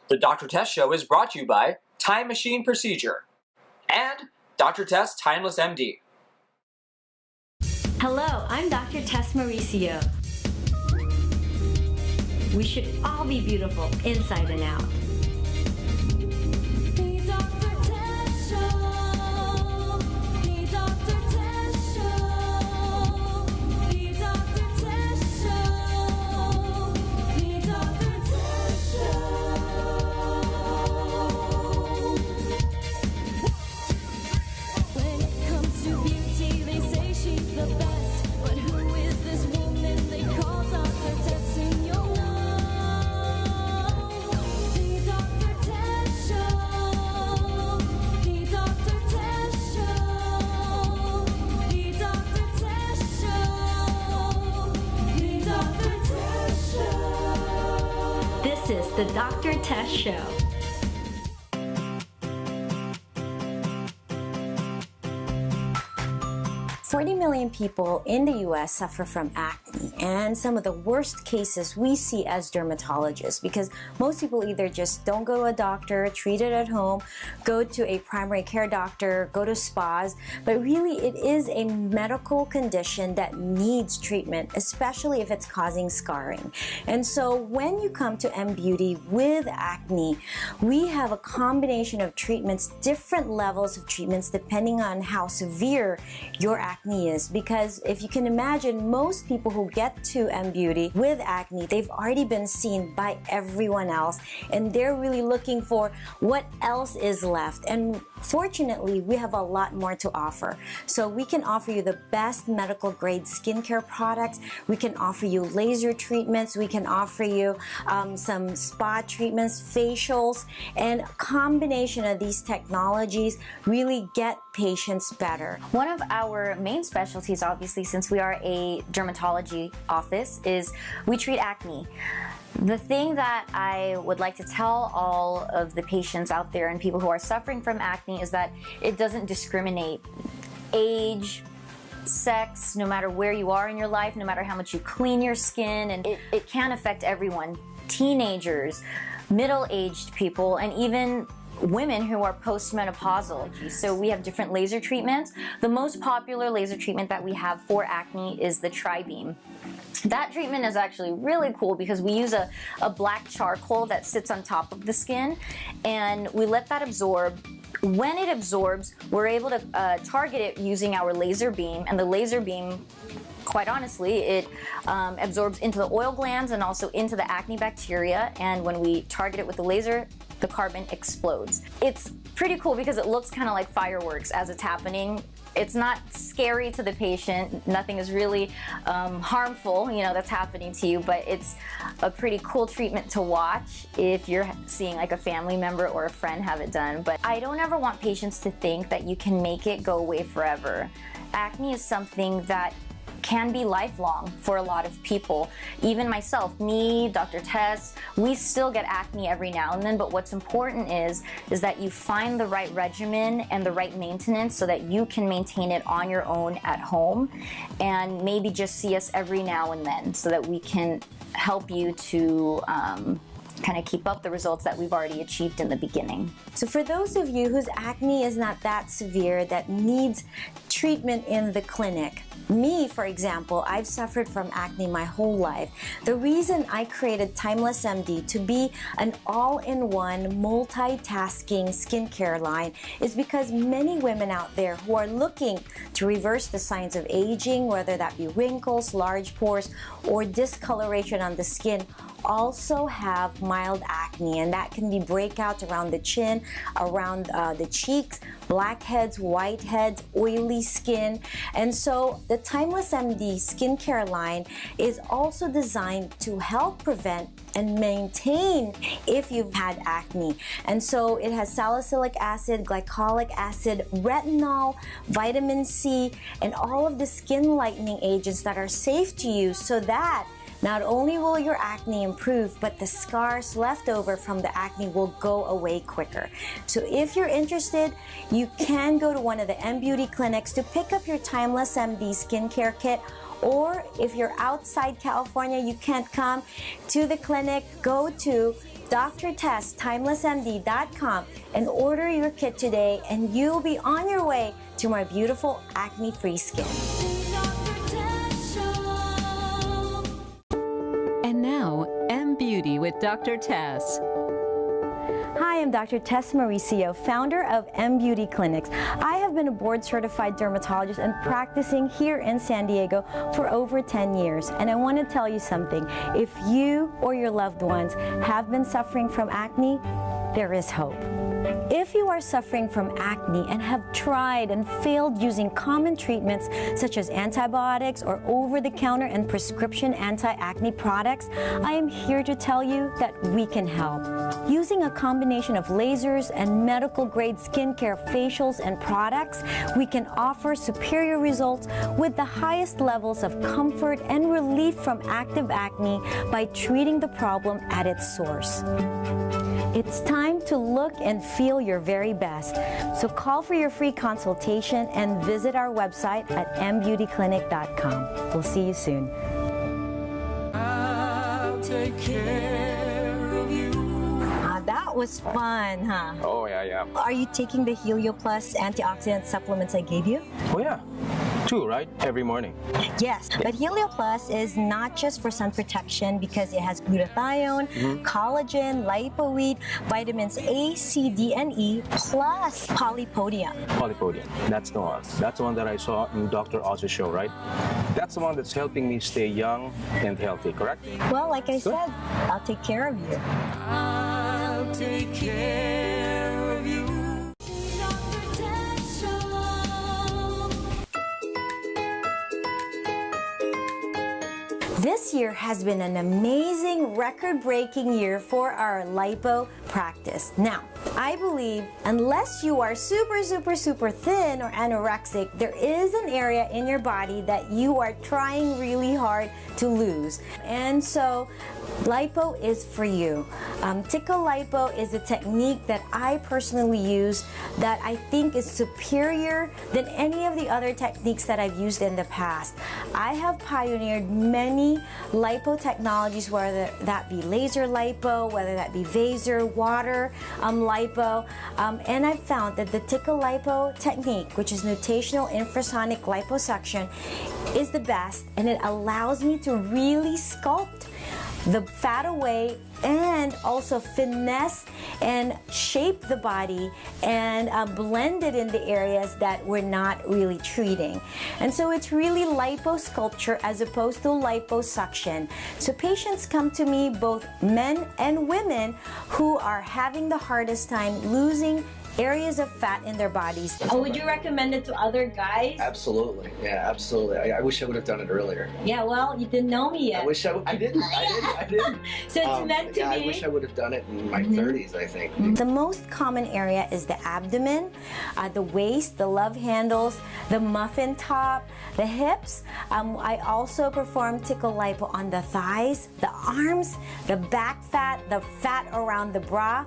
The Dr. Test Show is brought to you by Time Machine Procedure and Dr. Test Timeless MD. Hello, I'm Dr. Tess Mauricio. We should all be beautiful inside and out. The Dr. Tess Show. The Dr. Tess Show. The Dr. Tess Show. The Dr. Tess Show. When it comes to beauty, they say she's the best. But who is this woman they call Dr. Tess in your love? The Dr. Tess Show. The Dr. Tess Show. The Dr. Tess Show. The Dr. Tess Show. This is the Dr. Tess Show. 40 million people in the US suffer from acne, and some of the worst cases we see as dermatologists, because most people either just don't go to a doctor, treat it at home, go to a primary care doctor, go to spas, but really it is a medical condition that needs treatment, especially if it's causing scarring. And so when you come to M Beauty with acne, we have a combination of treatments, different levels of treatments depending on how severe your acne is, because if you can imagine, most people who get to M Beauty with acne, they've already been seen by everyone else, and they're really looking for what else is left. And fortunately, we have a lot more to offer. So we can offer you the best medical grade skincare products. We can offer you laser treatments. We can offer you some spa treatments, facials, and a combination of these technologies really get patients better. One of our main specialties, obviously, since we are a dermatology office, is we treat acne. The thing that I would like to tell all of the patients out there and people who are suffering from acne is that it doesn't discriminate age, sex, no matter where you are in your life, no matter how much you clean your skin, and it can affect everyone. Teenagers, middle-aged people, and even women who are postmenopausal. So we have different laser treatments. The most popular laser treatment that we have for acne is the Tri-Beam. That treatment is actually really cool because we use a black charcoal that sits on top of the skin, and we let that absorb. When it absorbs, we're able to target it using our laser beam, and the laser beam, quite honestly, it absorbs into the oil glands and also into the acne bacteria, and when we target it with the laser, the carbon explodes. It's pretty cool because it looks kind of like fireworks as it's happening. It's not scary to the patient. Nothing is really harmful, you know, that's happening to you, but it's a pretty cool treatment to watch if you're seeing like a family member or a friend have it done. But I don't ever want patients to think that you can make it go away forever. Acne is something that can be lifelong for a lot of people. Even myself, me, Dr. Tess, we still get acne every now and then, but what's important is that you find the right regimen and the right maintenance so that you can maintain it on your own at home, and maybe just see us every now and then so that we can help you to kind of keep up the results that we've already achieved in the beginning. So for those of you whose acne is not that severe, that needs treatment in the clinic, me, for example, I've suffered from acne my whole life. The reason I created Timeless MD to be an all-in-one multitasking skincare line is because many women out there who are looking to reverse the signs of aging, whether that be wrinkles, large pores, or discoloration on the skin, also have mild acne, and that can be breakouts around the chin, around the cheeks, blackheads, whiteheads, oily skin. And so the Timeless MD skincare line is also designed to help prevent and maintain if you've had acne. And so it has salicylic acid, glycolic acid, retinol, vitamin C, and all of the skin lightening agents that are safe to use, so that not only will your acne improve, but the scars left over from the acne will go away quicker. So if you're interested, you can go to one of the M Beauty clinics to pick up your Timeless MD skincare kit, or if you're outside California, you can't come to the clinic, go to drtesttimelessmd.com and order your kit today, and you'll be on your way to more beautiful acne-free skin. Dr. Tess Show. And now, M Beauty with Dr. Tess. Hi, I'm Dr. Tess Mauricio, founder of M Beauty Clinics. I have been a board-certified dermatologist and practicing here in San Diego for over 10 years. And I want to tell you something. If you or your loved ones have been suffering from acne, there is hope. If you are suffering from acne and have tried and failed using common treatments such as antibiotics or over-the-counter and prescription anti-acne products, I am here to tell you that we can help. Using a combination of lasers and medical-grade skincare facials and products, we can offer superior results with the highest levels of comfort and relief from active acne by treating the problem at its source. It's time to look and feel your very best. So call for your free consultation and visit our website at mbeautyclinic.com. We'll see you soon. I'll take care of you. That was fun, huh? Oh, yeah. Are you taking the Helia Plus antioxidant supplements I gave you? Oh, yeah. 2, right? Every morning. Yes, but Helia Plus is not just for sun protection because it has glutathione, collagen, lipoweed, vitamins A, C, D, and E, plus polypodium. Polypodium. That's the one. That's the one that I saw in Dr. Oz's show, right? That's the one that's helping me stay young and healthy, correct? Well, like I said, I'll take care of you. I'll take care of you. Dr. Tess Show. This year has been an amazing, record-breaking year for our lipo practice. Now, I believe unless you are super thin or anorexic, there is an area in your body that you are trying really hard to lose. And so, lipo is for you. Tickle Lipo is a technique that I personally use that I think is superior than any of the other techniques that I've used in the past. I have pioneered many lipo technologies, whether that be laser lipo, whether that be vaser, water lipo, and I've found that the Tickle Lipo technique, which is nutational infrasonic liposuction, is the best, and it allows me to really sculpt the fat away and also finesse and shape the body and blend it in the areas that we're not really treating. And so it's really liposculpture as opposed to liposuction. So patients come to me, both men and women, who are having the hardest time losing areas of fat in their bodies. Would you recommend it to other guys? Absolutely. Yeah, absolutely. I wish I would have done it earlier. Yeah, well, you didn't know me yet. I wish I didn't. So it's meant to be. I wish I would have done it in my 30s, I think. The most common area is the abdomen, the waist, the love handles, the muffin top, the hips. I also perform Tickle Lipo on the thighs, the arms, the back fat, the fat around the bra,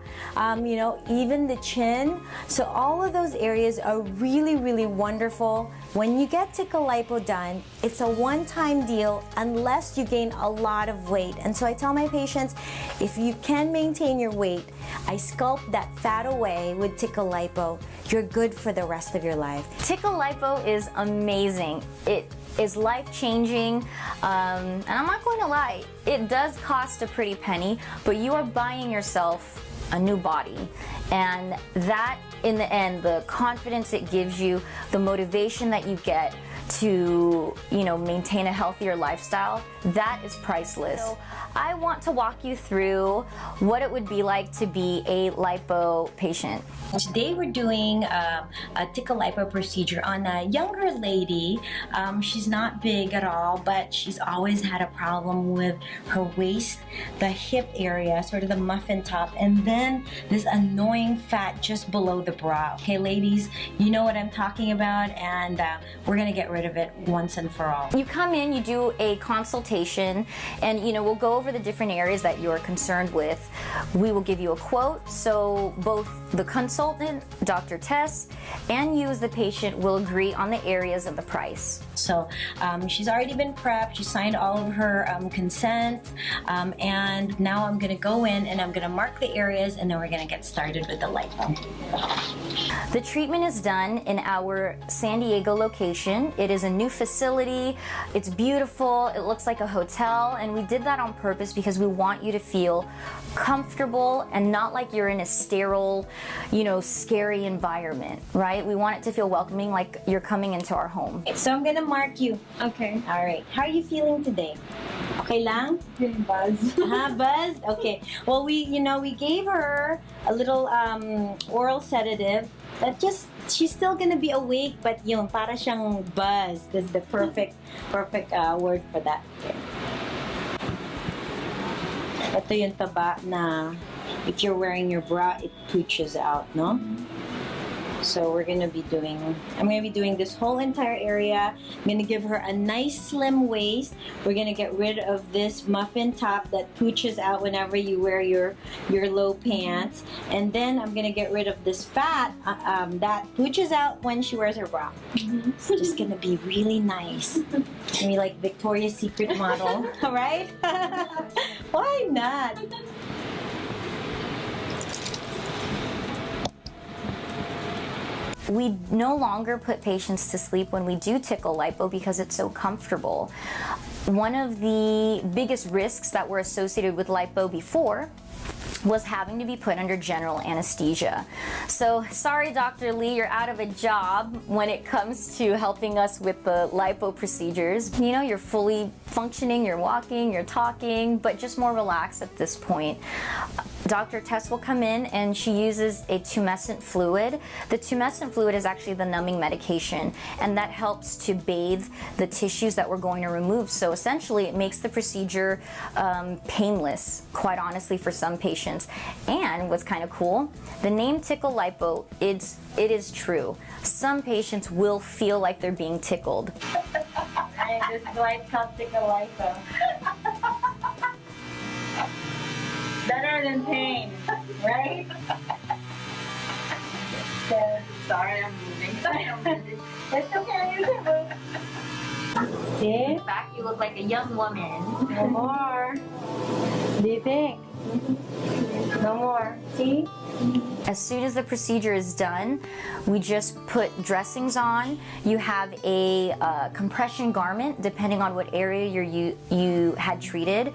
even the chin. So all of those areas are really wonderful. When you get Tickle Lipo done, it's a one-time deal unless you gain a lot of weight. And so I tell my patients, if you can maintain your weight, I sculpt that fat away with Tickle Lipo. You're good for the rest of your life. Tickle Lipo is amazing. It is life-changing, and I'm not going to lie, it does cost a pretty penny, but you are buying yourself a new body, and that in the end, the confidence it gives you, the motivation that you get to maintain a healthier lifestyle, that is priceless. So I want to walk you through what it would be like to be a lipo patient. Today we're doing a Tickle Lipo procedure on a younger lady. She's not big at all, but she's always had a problem with her waist, the hip area, sort of the muffin top, and then this annoying fat just below the bra. Okay, ladies, you know what I'm talking about, and we're gonna get rid rid of it once and for all. You come in, you do a consultation, and we'll go over the different areas that you're concerned with. We will give you a quote, so both the consultant, Dr. Tess, and you as the patient will agree on the areas of the price. So she's already been prepped, she signed all of her consent, and now I'm gonna go in and I'm gonna mark the areas, and then we're gonna get started with the lipo. The treatment is done in our San Diego location. It is a new facility, it's beautiful, it looks like a hotel, and we did that on purpose because we want you to feel comfortable and not like you're in a sterile, scary environment, right? We want it to feel welcoming, like you're coming into our home. So I'm gonna mark you. Okay. All right. How are you feeling today? Okay lang? Feeling buzzed. Buzzed? Okay. Well, we gave her a little oral sedative that she's still gonna be awake, but para siyang buzzed. That's the perfect word for that. Ito yung taba na if you're wearing your bra, it pooches out, no? So I'm gonna be doing this whole entire area. I'm gonna give her a nice slim waist. We're gonna get rid of this muffin top that pooches out whenever you wear your low pants. And then I'm gonna get rid of this fat that pooches out when she wears her bra. It's just gonna be really nice. Gonna be like Victoria's Secret model, all right? Why not? We no longer put patients to sleep when we do Tickle Lipo because it's so comfortable. One of the biggest risks that were associated with lipo before was having to be put under general anesthesia. So sorry, Dr. Lee, you're out of a job when it comes to helping us with the lipo procedures. You're fully functioning, you're walking, you're talking, but just more relaxed at this point. Dr. Tess will come in and she uses a tumescent fluid. The tumescent fluid is actually the numbing medication, and that helps to bathe the tissues that we're going to remove. So essentially it makes the procedure painless, quite honestly, for some patients. And what's kind of cool, the name Tickle Lipo, it is true. Some patients will feel like they're being tickled. This is why it's called Tickle Lipo. Better than pain, right? Sorry, I'm moving. It's okay, you can move. See? In fact, you look like a young woman. No more. What do you think? No more. See? As soon as the procedure is done, we just put dressings on. You have a compression garment, depending on what area you had treated.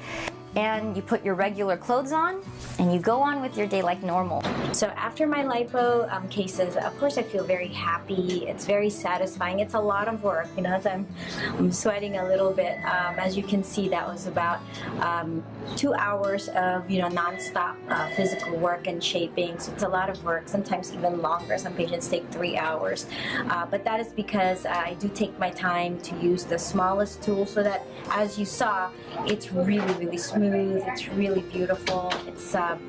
And you put your regular clothes on, and you go on with your day like normal. So after my lipo cases, of course I feel very happy. It's very satisfying. It's a lot of work, as I'm sweating a little bit. As you can see, that was about 2 hours of non-stop physical work and shaping. So it's a lot of work, sometimes even longer. Some patients take 3 hours. But that is because I do take my time to use the smallest tool so that, as you saw, it's really, really smooth. It's really beautiful.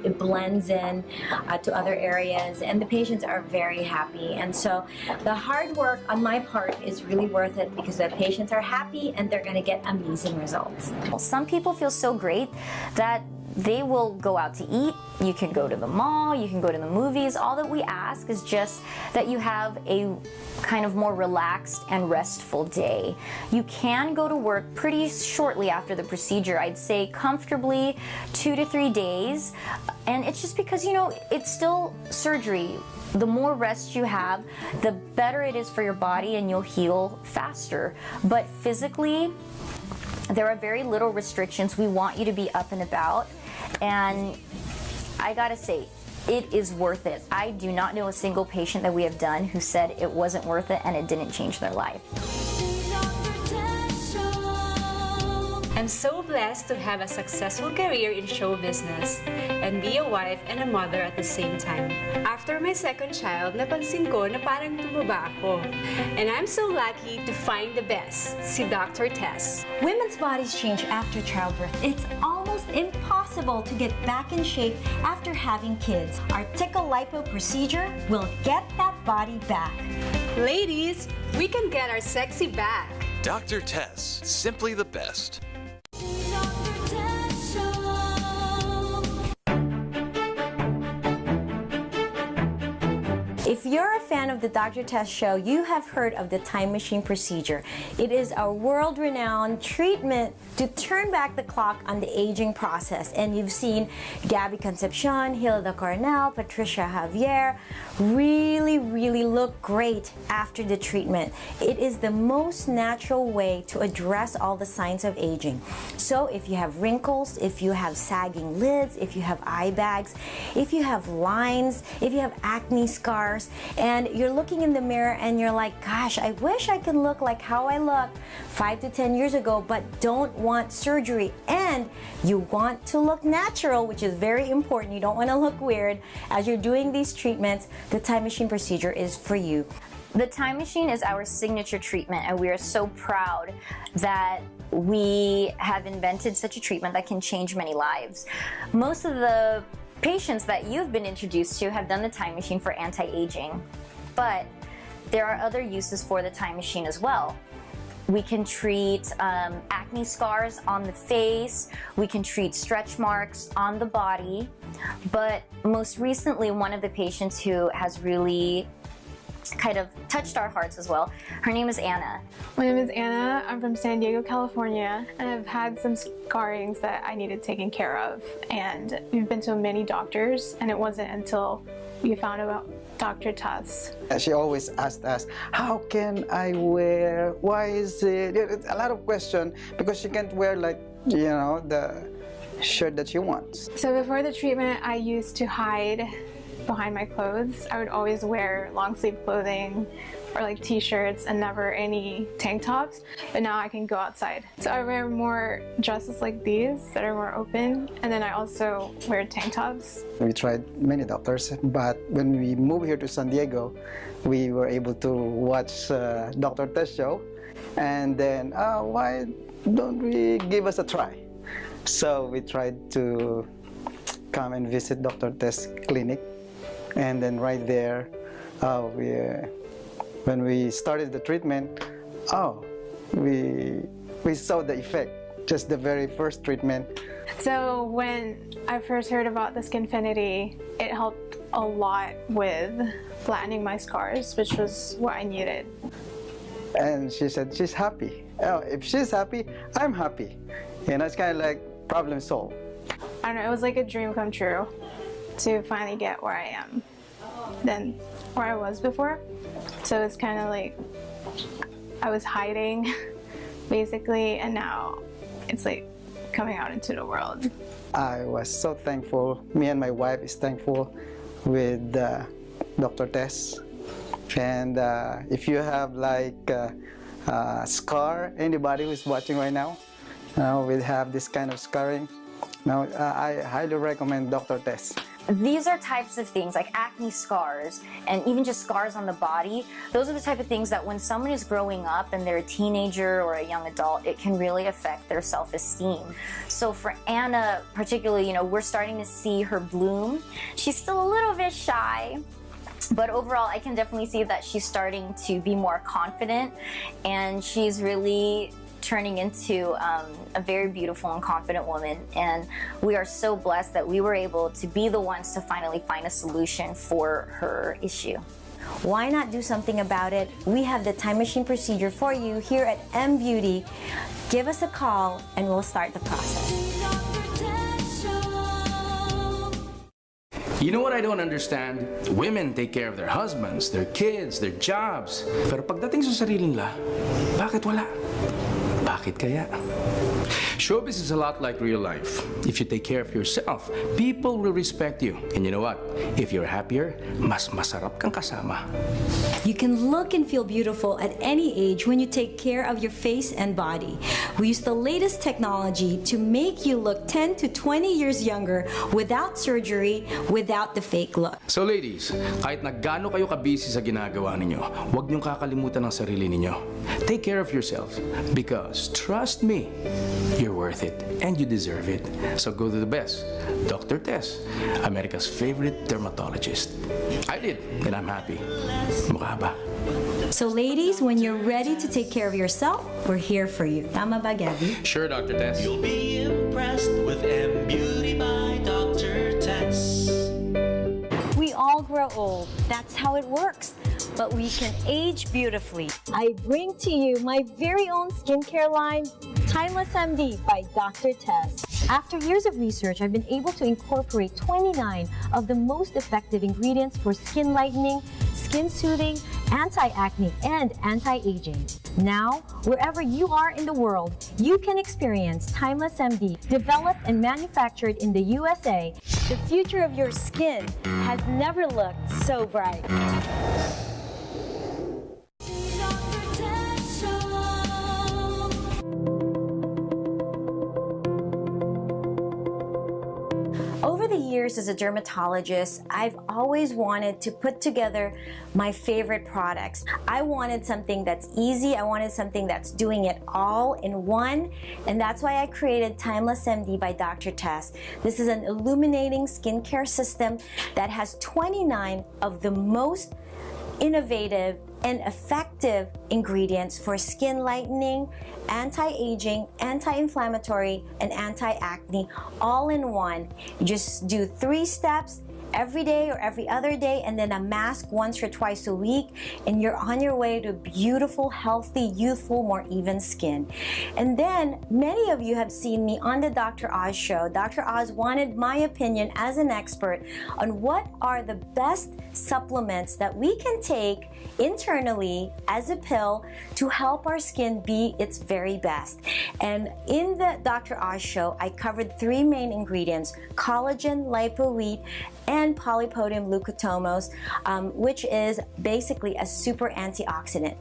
It blends in to other areas, and the patients are very happy. And so the hard work on my part is really worth it because the patients are happy and they're going to get amazing results. Some people feel so great that they will go out to eat. You can go to the mall, you can go to the movies. All that we ask is just that you have a kind of more relaxed and restful day. You can go to work pretty shortly after the procedure. I'd say comfortably 2 to 3 days. And it's just because, it's still surgery. The more rest you have, the better it is for your body and you'll heal faster. But physically, there are very little restrictions. We want you to be up and about. And I gotta say, it is worth it. I do not know a single patient that we have done who said it wasn't worth it and it didn't change their life. I'm so blessed to have a successful career in show business and be a wife and a mother at the same time. After my second child, napansin ko na parang tumaba ako. And I'm so lucky to find the best, si Dr. Tess. Women's bodies change after childbirth. It's almost impossible to get back in shape after having kids. Our Tickle Lipo procedure will get that body back. Ladies, we can get our sexy back. Dr. Tess, simply the best. Dr. Tess Show. If you're a fan of the Dr. Tess Show, you have heard of the time machine procedure. It is a world-renowned treatment to turn back the clock on the aging process. And you've seen Gabby Concepcion, Hilda Cornell, Patricia Javier really look great after the treatment. It is the most natural way to address all the signs of aging. So if you have wrinkles, if you have sagging lids, if you have eye bags, if you have lines, if you have acne scars, and you're looking in the mirror and you're like, gosh, I wish I could look like how I looked 5 to 10 years ago, but don't want surgery, and you want to look natural, which is very important. You don't want to look weird as you're doing these treatments. The time machine procedure is for you. The time machine is our signature treatment, and we are so proud that we have invented such a treatment that can change many lives. Most of the patients that you've been introduced to have done the time machine for anti-aging, but there are other uses for the time machine as well. We can treat acne scars on the face, we can treat stretch marks on the body, but most recently one of the patients who has really kind of touched our hearts as well. Her name is Anna. My name is Anna. I'm from San Diego, California, and I've had some scarrings that I needed taken care of. And we've been to many doctors, and it wasn't until we found about Dr. Tess. She always asked us, how can I wear? Why is it? A lot of questions because she can't wear, like, you know, the shirt that she wants. So before the treatment, I used to hide behind my clothes. I would always wear long sleeve clothing or like t-shirts and never any tank tops, but now I can go outside. So I wear more dresses like these that are more open, and then I also wear tank tops. We tried many doctors, but when we moved here to San Diego, we were able to watch Dr. Tess show, and then why don't we give us a try? So we tried to come and visit Dr. Tess clinic. And then right there, when we started the treatment, we saw the effect, just the very first treatment. So when I first heard about the Skinfinity, it helped a lot with flattening my scars, which was what I needed. And she said she's happy. Oh, if she's happy, I'm happy. You know, it's kind of like problem solved. I don't know, it was like a dream come true to finally get where I am than where I was before. So it's kind of like I was hiding basically, and now it's like coming out into the world. I was so thankful. Me and my wife is thankful with Dr. Tess. And if you have like a scar, anybody who's watching right now, will have this kind of scarring, now I highly recommend Dr. Tess. These are types of things like acne scars and even just scars on the body. Those are the type of things that when someone is growing up and they're a teenager or a young adult, it can really affect their self-esteem. So for Anna particularly, you know, we're starting to see her bloom. She's still a little bit shy, but overall I can definitely see that she's starting to be more confident, and she's really turning into a very beautiful and confident woman, and we are so blessed that we were able to be the ones to finally find a solution for her issue. Why not do something about it? We have the time machine procedure for you here at M Beauty. Give us a call and we'll start the process. You know what I don't understand? Women take care of their husbands, their kids, their jobs. Pero pagdating sa sarili nila, bakit wala? Bakit kaya? Showbiz is a lot like real life. If you take care of yourself, people will respect you. And you know what? If you're happier, mas masarap kang kasama. You can look and feel beautiful at any age when you take care of your face and body. We use the latest technology to make you look 10 to 20 years younger without surgery, without the fake look. So ladies, kahit na gaano kayo ka-busy sa ginagawa ninyo, huwag niyong kakalimutan ang sarili ninyo. Take care of yourselves because, trust me, you're worth it and you deserve it. So go to the best, Dr. Tess, America's favorite dermatologist. I did, and I'm happy. Mukha ba? So ladies, when you're ready to take care of yourself, we're here for you. Tama ba, Gabby? Sure, Dr. Tess. You'll be impressed with M Beauty by Dr. Tess. We all grow old. That's how it works. But we can age beautifully. I bring to you my very own skincare line, Timeless MD by Dr. Tess. After years of research, I've been able to incorporate 29 of the most effective ingredients for skin lightening, skin soothing, anti-acne, and anti-aging. Now, wherever you are in the world, you can experience Timeless MD, developed and manufactured in the USA. The future of your skin has never looked so bright. Over the years as a dermatologist, I've always wanted to put together my favorite products. I wanted something that's easy. I wanted something that's doing it all in one. And that's why I created Timeless MD by Dr. Tess. This is an illuminating skincare system that has 29 of the most innovative and effective ingredients for skin lightening, anti-aging, anti-inflammatory, and anti-acne all in one. You just do 3 steps every day or every other day, and then a mask once or twice a week, and you're on your way to beautiful, healthy, youthful, more even skin. And then many of you have seen me on the Dr. Oz show. Dr. Oz wanted my opinion as an expert on what are the best supplements that we can take internally as a pill to help our skin be its very best. And in the Dr. Oz show, I covered 3 main ingredients: collagen, lipo wheat, and polypodium leucotomos, which is basically a super antioxidant.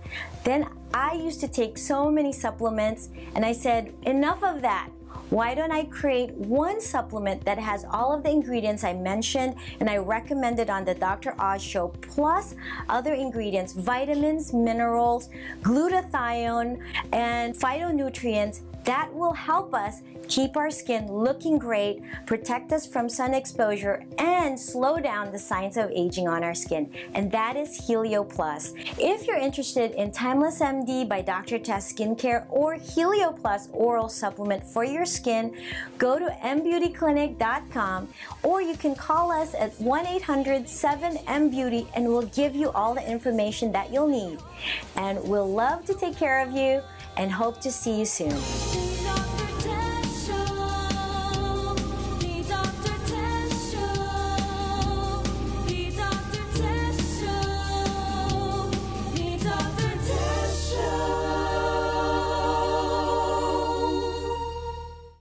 Then I used to take so many supplements, and I said, enough of that. Why don't I create one supplement that has all of the ingredients I mentioned and I recommended on the Dr. Oz show, plus other ingredients, vitamins, minerals, glutathione, and phytonutrients that will help us keep our skin looking great, protect us from sun exposure, and slow down the signs of aging on our skin. And that is Helia Plus. If you're interested in Timeless MD by Dr. Tess Skincare or Helia Plus oral supplement for your skin, go to mbeautyclinic.com, or you can call us at 1-800-7-MBEAUTY and we'll give you all the information that you'll need. And we'll love to take care of you and hope to see you soon.